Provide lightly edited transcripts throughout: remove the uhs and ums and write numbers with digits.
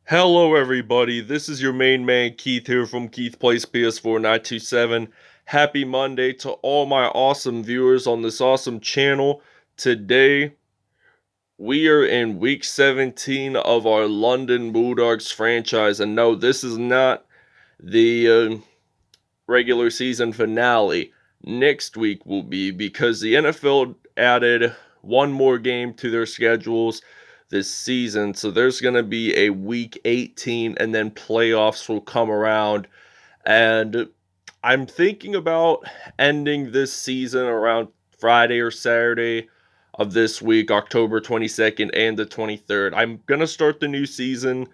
Hello everybody, this is your main man Keith here from Keith Plays PS4 927. Happy Monday to all my awesome viewers on this awesome channel. Today, we are in week 17 of our London Bulldogs franchise. And no, this is not the regular season finale. Next week will be, because the NFL added one more game to their schedules this season. So there's going to be a week 18 and then playoffs will come around. And I'm thinking about ending this season around Friday or Saturday of this week, October 22nd and the 23rd. I'm going to start the new season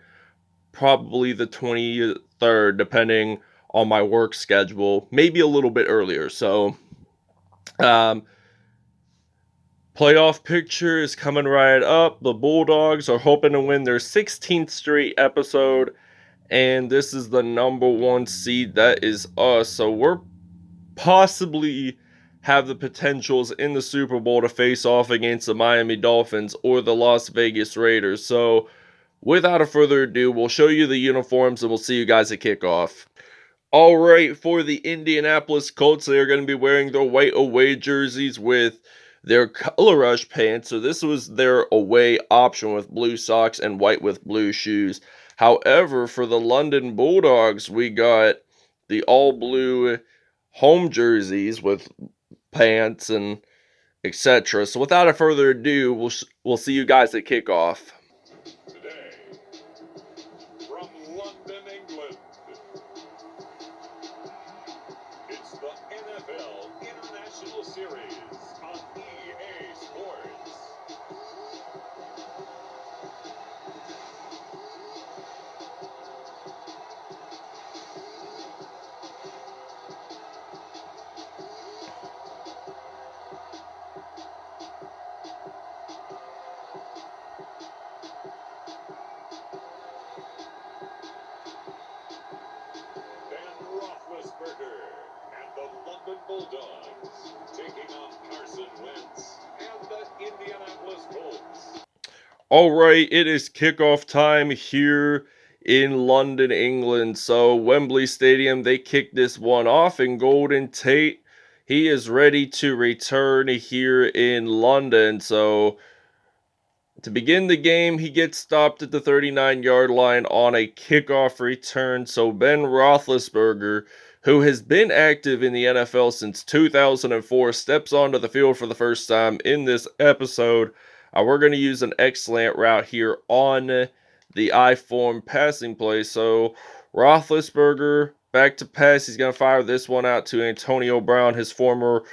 probably the 23rd, depending on my work schedule, maybe a little bit earlier. So, playoff picture is coming right up. The Bulldogs are hoping to win their 16th straight episode, and this is the number one seed. That is us. So we're possibly have the potentials in the Super Bowl to face off against the Miami Dolphins or the Las Vegas Raiders. So without a further ado, we'll show you the uniforms and we'll see you guys at kickoff. All right, for the Indianapolis Colts, they are going to be wearing their white away jerseys with their color rush pants. So this was their away option with blue socks and white with blue shoes. However, for the London Bulldogs, we got the all blue home jerseys with pants and etc. So without a further ado, we'll see you guys at kickoff. Today, from London, England, it's the NFL International Series on EA Sports. And the London Bulldogs taking on Carson Wentz and the Indianapolis Colts. All right, it is kickoff time here in London, England. So Wembley Stadium, they kicked this one off, and Golden Tate, he is ready to return here in London. So to begin the game, he gets stopped at the 39-yard line on a kickoff return. So Ben Roethlisberger, who has been active in the NFL since 2004, steps onto the field for the first time in this episode. We're going to use an excellent route here on the I-form passing play. So Roethlisberger back to pass. He's going to fire this one out to Antonio Brown, his former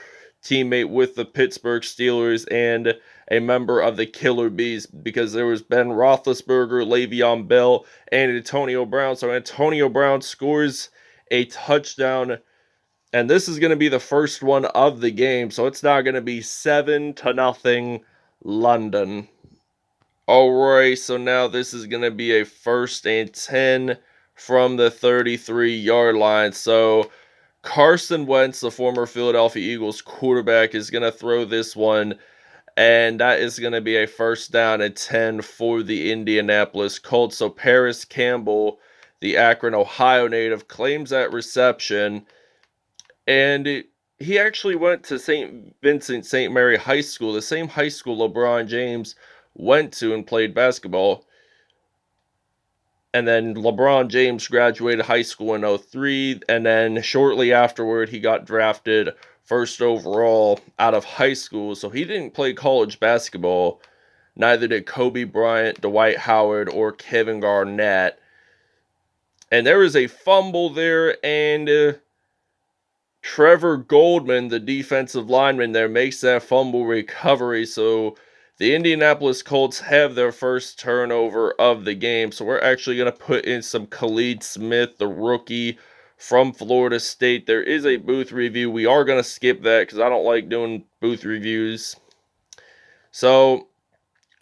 teammate with the Pittsburgh Steelers and a member of the Killer Bees, because there was Ben Roethlisberger, Le'Veon Bell, and Antonio Brown. So Antonio Brown scores a touchdown, and this is going to be the first one of the game. So it's now going to be 7-0 London. All right, so now this is going to be a 1st and 10 from the 33-yard line. So Carson Wentz, the former Philadelphia Eagles quarterback, is going to throw this one, and that is going to be a 1st down and 10 for the Indianapolis Colts. So Paris Campbell, the Akron, Ohio native, claims that reception. And he actually went to St. Vincent St. Mary High School, the same high school LeBron James went to and played basketball. And then LeBron James graduated high school in 03, and then shortly afterward, he got drafted 1st overall out of high school. So he didn't play college basketball. Neither did Kobe Bryant, Dwight Howard, or Kevin Garnett. And there is a fumble there, and Trevor Goldman, the defensive lineman there, makes that fumble recovery. So the Indianapolis Colts have their first turnover of the game. So we're actually going to put in some Khalid Smith, the rookie from Florida State. There is a booth review. We are going to skip that because I don't like doing booth reviews. So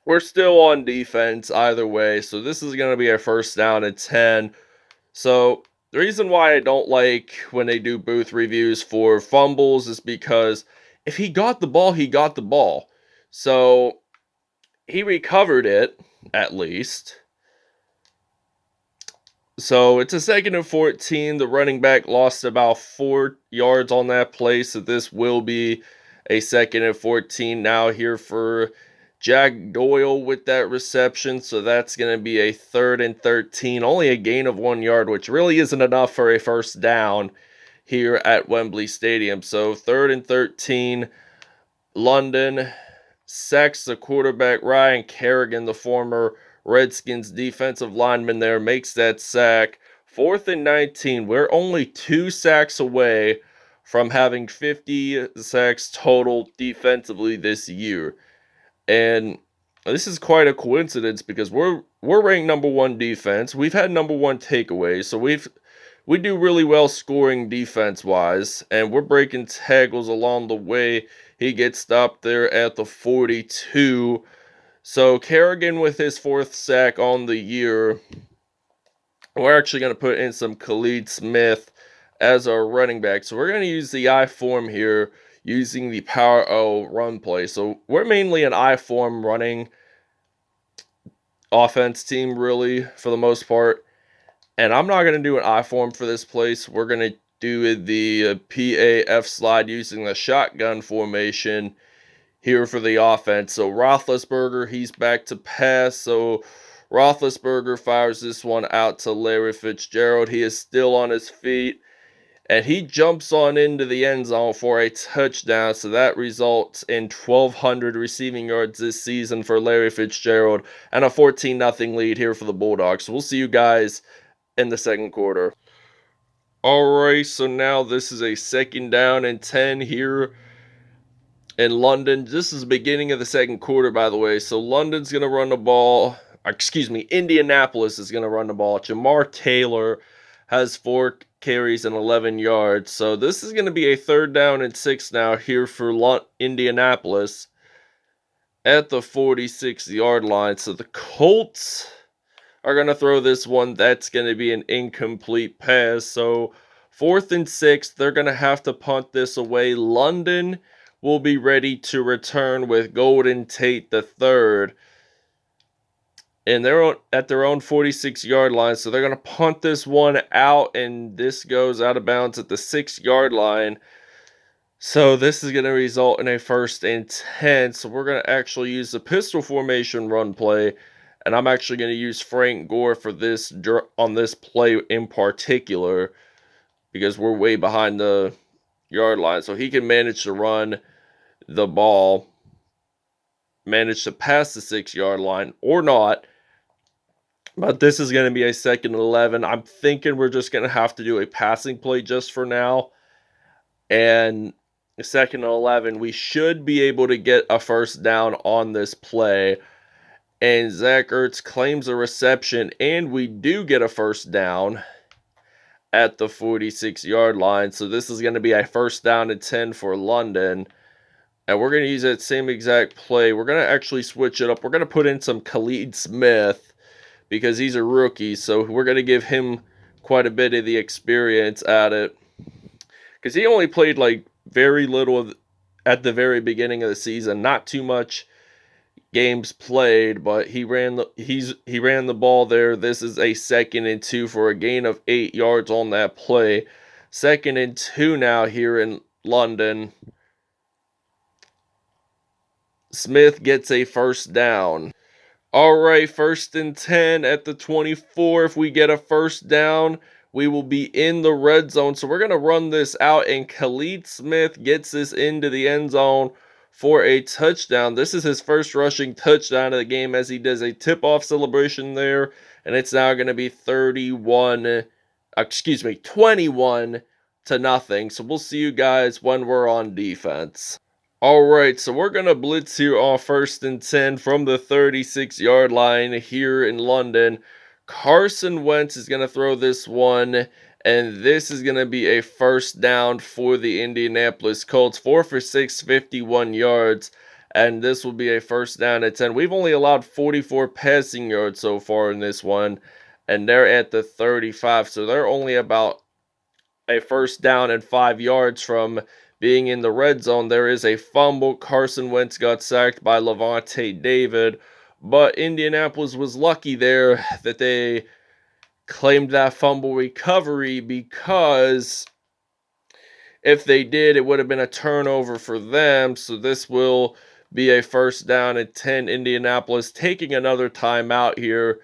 we're still on defense either way. So this is going to be a 1st down and 10. So the reason why I don't like when they do booth reviews for fumbles is because if he got the ball, he got the ball. So he recovered it, at least. So it's a 2nd and 14. The running back lost about 4 yards on that play. So this will be a 2nd and 14 now here for Jack Doyle with that reception. So that's going to be a 3rd and 13. Only a gain of 1 yard, which really isn't enough for a first down here at Wembley Stadium. So 3rd and 13. London sacks the quarterback. Ryan Kerrigan, the former Redskins defensive lineman there, makes that sack. 4th and 19. We're only 2 sacks away from having 50 sacks total defensively this year. And this is quite a coincidence because we're ranked number 1 defense. We've had number 1 takeaways, so we do really well scoring defense wise, and we're breaking tackles along the way. He gets stopped there at the 42. So Kerrigan with his 4th sack on the year. We're actually going to put in some Khalid Smith as our running back. So we're going to use the I form here using the power O run play. So we're mainly an I form running offense team, really, for the most part. And I'm not going to do an I form for this place. We're going to do the PAF slide using the shotgun formation here for the offense. So Roethlisberger, he's back to pass. So Roethlisberger fires this one out to Larry Fitzgerald. He is still on his feet, and he jumps on into the end zone for a touchdown. So that results in 1,200 receiving yards this season for Larry Fitzgerald and a 14-0 lead here for the Bulldogs. So we'll see you guys in the second quarter. Alright, so now this is a 2nd down and 10 here in London. This is the beginning of the second quarter, by the way. So London's going to run the ball. Indianapolis is going to run the ball. Jamar Taylor has 4 carries and 11 yards. So this is going to be a 3rd down and 6 now here for Indianapolis at the 46-yard line. So the Colts are going to throw this one. That's going to be an incomplete pass. So 4th and 6, they're going to have to punt this away. London will be ready to return with Golden Tate the third. And they're at their own 46-yard line. So they're going to punt this one out, and this goes out of bounds at the 6-yard line. So this is going to result in a 1st and 10. So we're going to actually use the pistol formation run play. And I'm actually going to use Frank Gore for this on this play in particular because we're way behind the yard line. So he can manage to run the ball, manage to pass the 6-yard line or not. But this is going to be a 2nd and 11. I'm thinking we're just going to have to do a passing play just for now. And 2nd and 11, we should be able to get a 1st down on this play. And Zach Ertz claims a reception, and we do get a 1st down at the 46-yard line. So this is going to be a 1st down and 10 for London. And we're going to use that same exact play. We're going to actually switch it up. We're going to put in some Khalid Smith because he's a rookie. So we're going to give him quite a bit of the experience at it. Because he only played like very little at the very beginning of the season. Not too much games played, but he ran the ball there. This is a 2nd and 2 for a gain of 8 yards on that play. 2nd and 2 now here in London. Smith gets a 1st down. Alright, 1st and 10 at the 24. If we get a 1st down, we will be in the red zone. So we're going to run this out, and Khalid Smith gets this into the end zone for a touchdown. This is his 1st rushing touchdown of the game as he does a tip-off celebration there. And it's now going to be 21 to nothing. So we'll see you guys when we're on defense. Alright, so we're going to blitz here on 1st and 10 from the 36-yard line here in London. Carson Wentz is going to throw this one, and this is going to be a 1st down for the Indianapolis Colts. 4 for 6, 51 yards, and this will be a 1st down at 10. We've only allowed 44 passing yards so far in this one, and they're at the 35, so they're only about a 1st down and 5 yards from being in the red zone. There is a fumble. Carson Wentz got sacked by Levante David, but Indianapolis was lucky there that they claimed that fumble recovery, because if they did, it would have been a turnover for them. So this will be a first down and 10. Indianapolis taking another timeout here.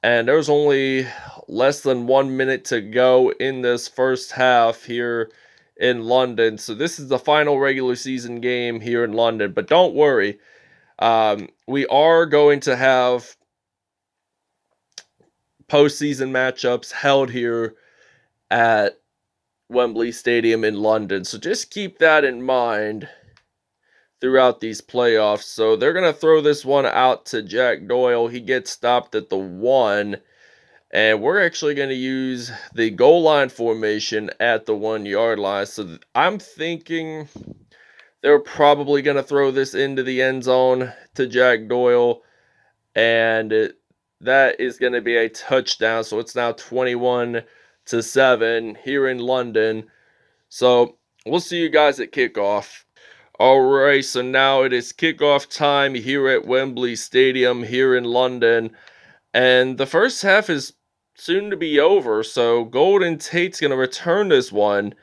And there's only less than 1 minute to go in this first half here in London. So this is the final regular season game here in London. But don't worry, we are going to have postseason matchups held here at Wembley Stadium in London. So just keep that in mind throughout these playoffs. So they're going to throw this one out to Jack Doyle. He gets stopped at the 1. And we're actually going to use the goal line formation at the 1-yard line. So I'm thinking they're probably going to throw this into the end zone to Jack Doyle. And that is going to be a touchdown. So it's now 21-7 here in London. So we'll see you guys at kickoff. All right, so now it is kickoff time here at Wembley Stadium here in London. And the first half is soon to be over. So Golden Tate's going to return this one.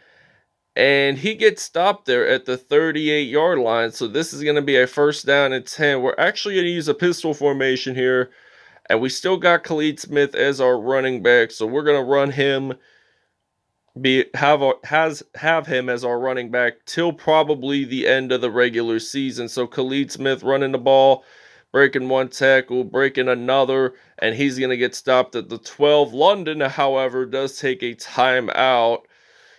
And he gets stopped there at the 38-yard line. So this is going to be a first down and 10. We're actually going to use a pistol formation here. And we still got Khalid Smith as our running back. So we're going to run him, have him as our running back till probably the end of the regular season. So Khalid Smith running the ball, breaking one tackle, breaking another, and he's going to get stopped at the 12. London, however, does take a timeout.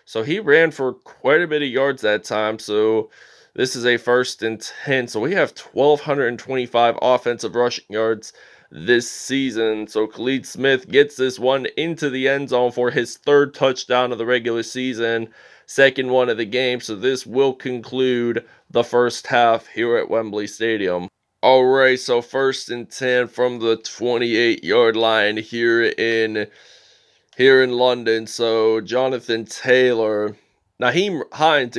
So he ran for quite a bit of yards that time. So this is a first and 10. So we have 1,225 offensive rushing yards this season. So Khalid Smith gets this one into the end zone for his third touchdown of the regular season, second one of the game. So this will conclude the first half here at Wembley Stadium. All right, so first and 10 from the 28-yard line here in London. So Jonathan Taylor, Naheem Hines,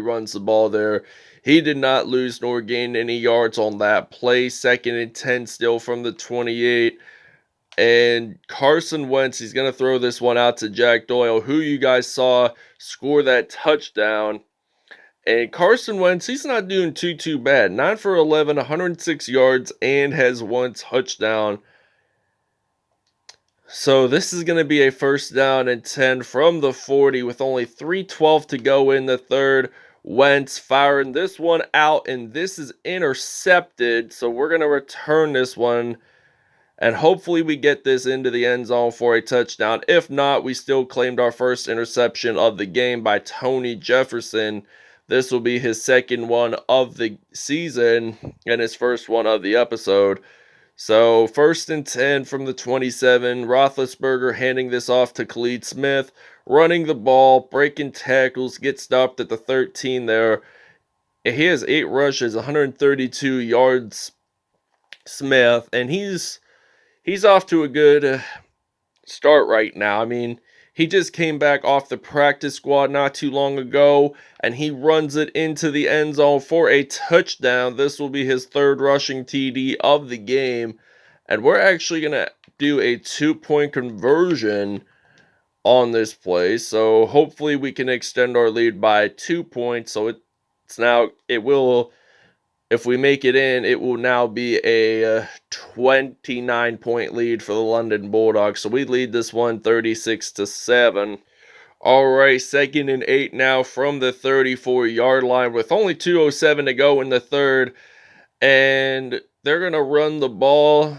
runs the ball there. He did not lose nor gain any yards on that play. Second and 10 still from the 28. And Carson Wentz, he's going to throw this one out to Jack Doyle, who you guys saw score that touchdown. And Carson Wentz, he's not doing too bad. 9 for 11, 106 yards, and has one touchdown. So this is going to be a first down and 10 from the 40 with only 3:12 to go in the third. Wentz firing this one out, and this is intercepted. So we're going to return this one, and hopefully we get this into the end zone for a touchdown. If not, we still claimed our first interception of the game by Tony Jefferson. This will be his second one of the season and his first one of the episode. So first and 10 from the 27. Roethlisberger handing this off to Khalid Smith, running the ball, breaking tackles, gets stopped at the 13 there. He has 8 rushes, 132 yards, Smith, and he's off to a good start right now. I mean, he just came back off the practice squad not too long ago, and he runs it into the end zone for a touchdown. This will be his third rushing TD of the game, and we're actually going to do a 2-point conversion on this play, so hopefully we can extend our lead by 2 points. So if we make it in, it will now be a 29-point lead for the London Bulldogs. So we lead this one 36-7. All right, second and 8 now from the 34-yard line with only 2:07 to go in the third. And they're going to run the ball.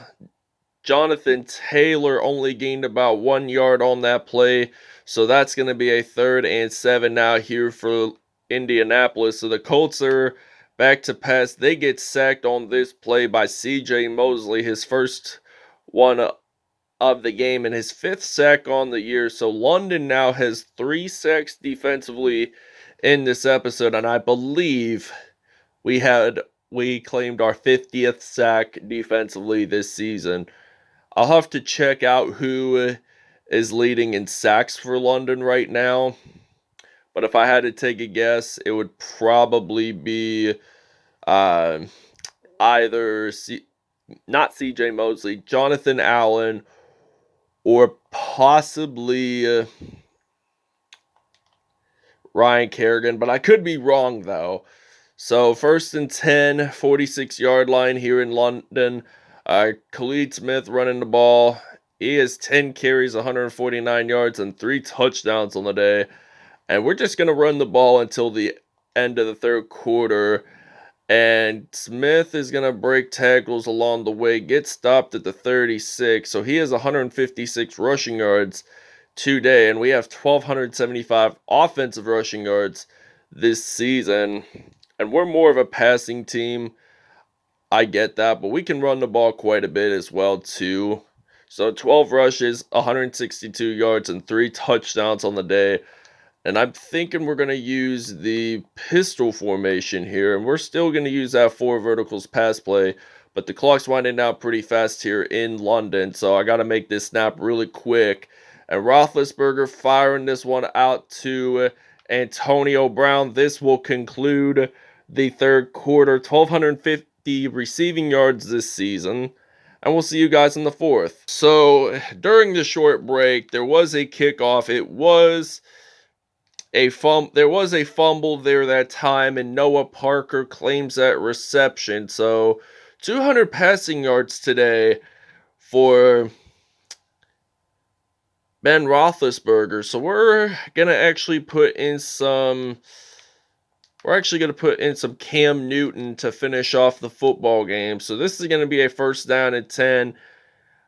Jonathan Taylor only gained about 1 yard on that play. So that's going to be a 3rd and 7 now here for Indianapolis. So the Colts are back to pass. They get sacked on this play by C.J. Mosley, his first one of the game and his 5th sack on the year. So London now has 3 sacks defensively in this episode, and I believe we claimed our 50th sack defensively this season. I'll have to check out who is leading in sacks for London right now. But if I had to take a guess, it would probably be either not C.J. Mosley, Jonathan Allen, or possibly Ryan Kerrigan, but I could be wrong though. So 1st and 10, 46-yard line here in London. Khalid Smith running the ball. He has 10 carries, 149 yards, and 3 touchdowns on the day. And we're just going to run the ball until the end of the third quarter. And Smith is going to break tackles along the way, get stopped at the 36. So he has 156 rushing yards today, and we have 1,275 offensive rushing yards this season. And we're more of a passing team. I get that, but we can run the ball quite a bit as well, too. So 12 rushes, 162 yards, and 3 touchdowns on the day. And I'm thinking we're going to use the pistol formation here. And we're still going to use that 4 verticals pass play. But the clock's winding down pretty fast here in London. So I got to make this snap really quick. And Roethlisberger firing this one out to Antonio Brown. This will conclude the third quarter. 1,250 receiving yards this season. And we'll see you guys in the fourth. So during the short break, there was a kickoff. There was a fumble there that time, and Noah Parker claims that reception. So 200 passing yards today for Ben Roethlisberger. So we're going to actually put in some Cam Newton to finish off the football game. So this is going to be a 1st-down-and-10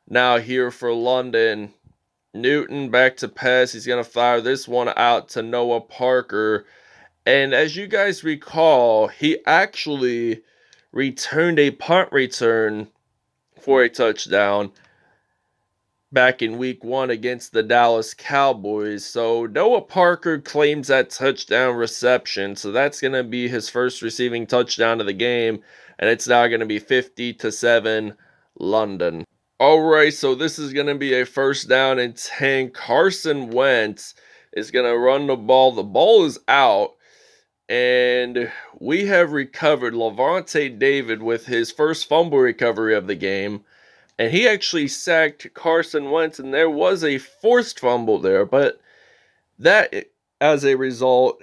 now here for London. Newton back to pass. He's going to fire this one out to Noah Parker. And as you guys recall, he actually returned a punt return for a touchdown back in week 1 against the Dallas Cowboys. So Noah Parker claims that touchdown reception. So that's going to be his first receiving touchdown of the game. And it's now going to be 50-7 London. Alright, so this is going to be a 1st-down-and-10. Carson Wentz is going to run the ball. The ball is out, and we have recovered Lavonte David with his first fumble recovery of the game. And he actually sacked Carson Wentz, and there was a forced fumble there. But that, as a result,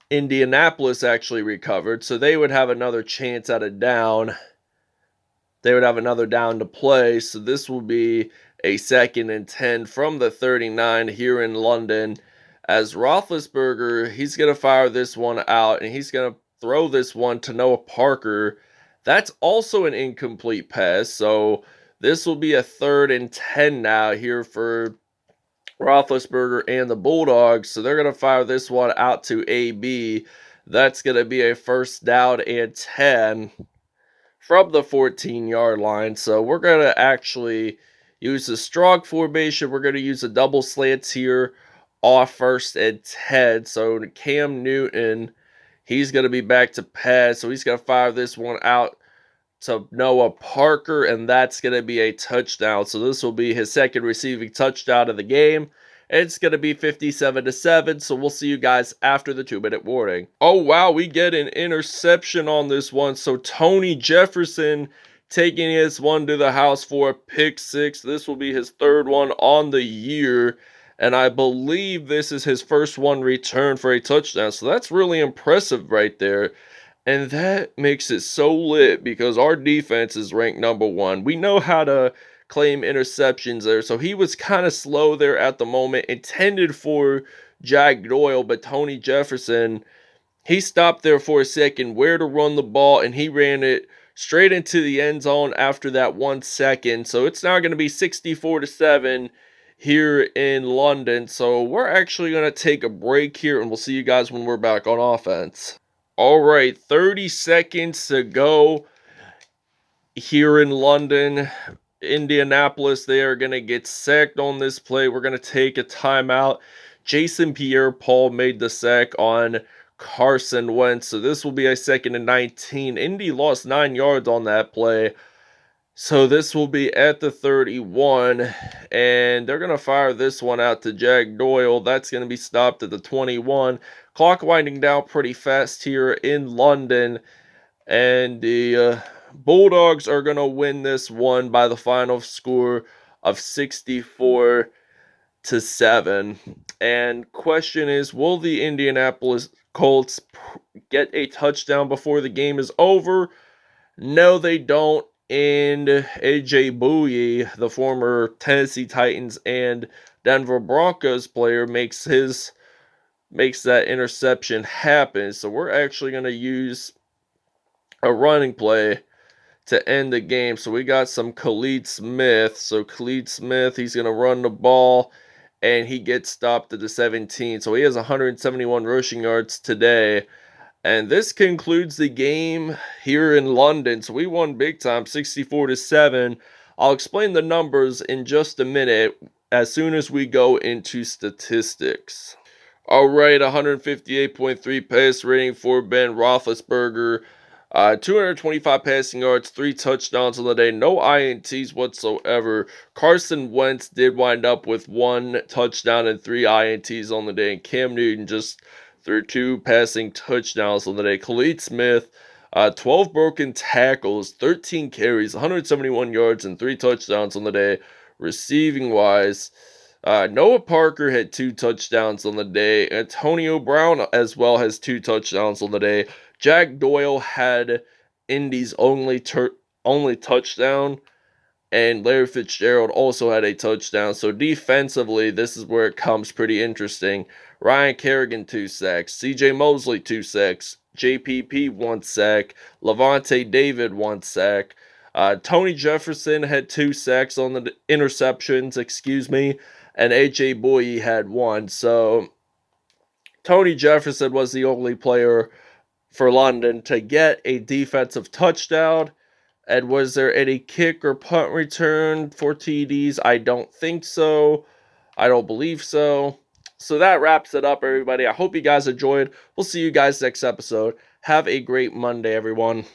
Indianapolis actually recovered, so they would have another chance at a down. They would have another down to play, so this will be a 2nd-and-10 from the 39 here in London. As Roethlisberger, he's going to fire this one out, and he's going to throw this one to Noah Parker. That's also an incomplete pass, so this will be a 3rd-and-10 now here for Roethlisberger and the Bulldogs. So they're going to fire this one out to AB. That's going to be a 1st-down-and-10 from the 14-yard line. So we're going to actually use the strong formation. We're going to use a double slants here off 1st-and-10. So Cam Newton, he's going to be back to pass. So he's going to fire this one out to Noah Parker, and that's going to be a touchdown. So this will be his 2nd receiving touchdown of the game. It's going to be 57-7, so we'll see you guys after the 2-minute warning. Oh, wow, we get an interception on this one. So Tony Jefferson taking his one to the house for a pick 6. This will be his 3rd one on the year, and I believe this is his first one returned for a touchdown. So that's really impressive right there. And that makes it so lit because our defense is ranked number 1. We know how to claim interceptions there. So he was kind of slow there at the moment, intended for Jack Doyle, but Tony Jefferson, he stopped there for a second where to run the ball, and he ran it straight into the end zone after that 1 second. So it's now going to be 64-7 here in London. So we're actually going to take a break here, and we'll see you guys when we're back on offense. All right, 30 seconds to go here in London. Indianapolis, they are going to get sacked on this play. We're going to take a timeout. Jason Pierre-Paul made the sack on Carson Wentz. So this will be a 2nd-and-19. Indy lost 9 yards on that play. So this will be at the 31. And they're going to fire this one out to Jack Doyle. That's going to be stopped at the 21. Clock winding down pretty fast here in London. And the Bulldogs are going to win this one by the final score of 64-7. And question is, will the Indianapolis Colts get a touchdown before the game is over? No, they don't. And AJ Bouye, the former Tennessee Titans and Denver Broncos player, makes that interception happen. So we're actually going to use a running play to end the game. So we got some Khalid Smith. So Khalid Smith, he's going to run the ball, and he gets stopped at the 17. So he has 171 rushing yards today. And this concludes the game here in London. So we won big time, 64-7. I'll explain the numbers in just a minute as soon as we go into statistics. All right, 158.3 pass rating for Ben Roethlisberger. 225 passing yards, 3 touchdowns on the day, no INTs whatsoever. Carson Wentz did wind up with 1 touchdown and 3 INTs on the day, and Cam Newton just threw 2 passing touchdowns on the day. Khalid Smith, 12 broken tackles, 13 carries, 171 yards, and 3 touchdowns on the day. Receiving wise, Noah Parker had 2 touchdowns on the day. Antonio Brown as well has 2 touchdowns on the day. Jack Doyle had Indy's only touchdown, and Larry Fitzgerald also had a touchdown. So defensively, this is where it comes pretty interesting. Ryan Kerrigan 2 sacks, CJ Mosley 2 sacks, JPP 1 sack, Levante David 1 sack. Tony Jefferson had 2 sacks on the interceptions, and AJ Bouye had 1. So Tony Jefferson was the only player for London to get a defensive touchdown. And was there any kick or punt return for TDs? I don't think so. I don't believe so. So that wraps it up, everybody. I hope you guys enjoyed. We'll see you guys next episode. Have a great Monday, everyone.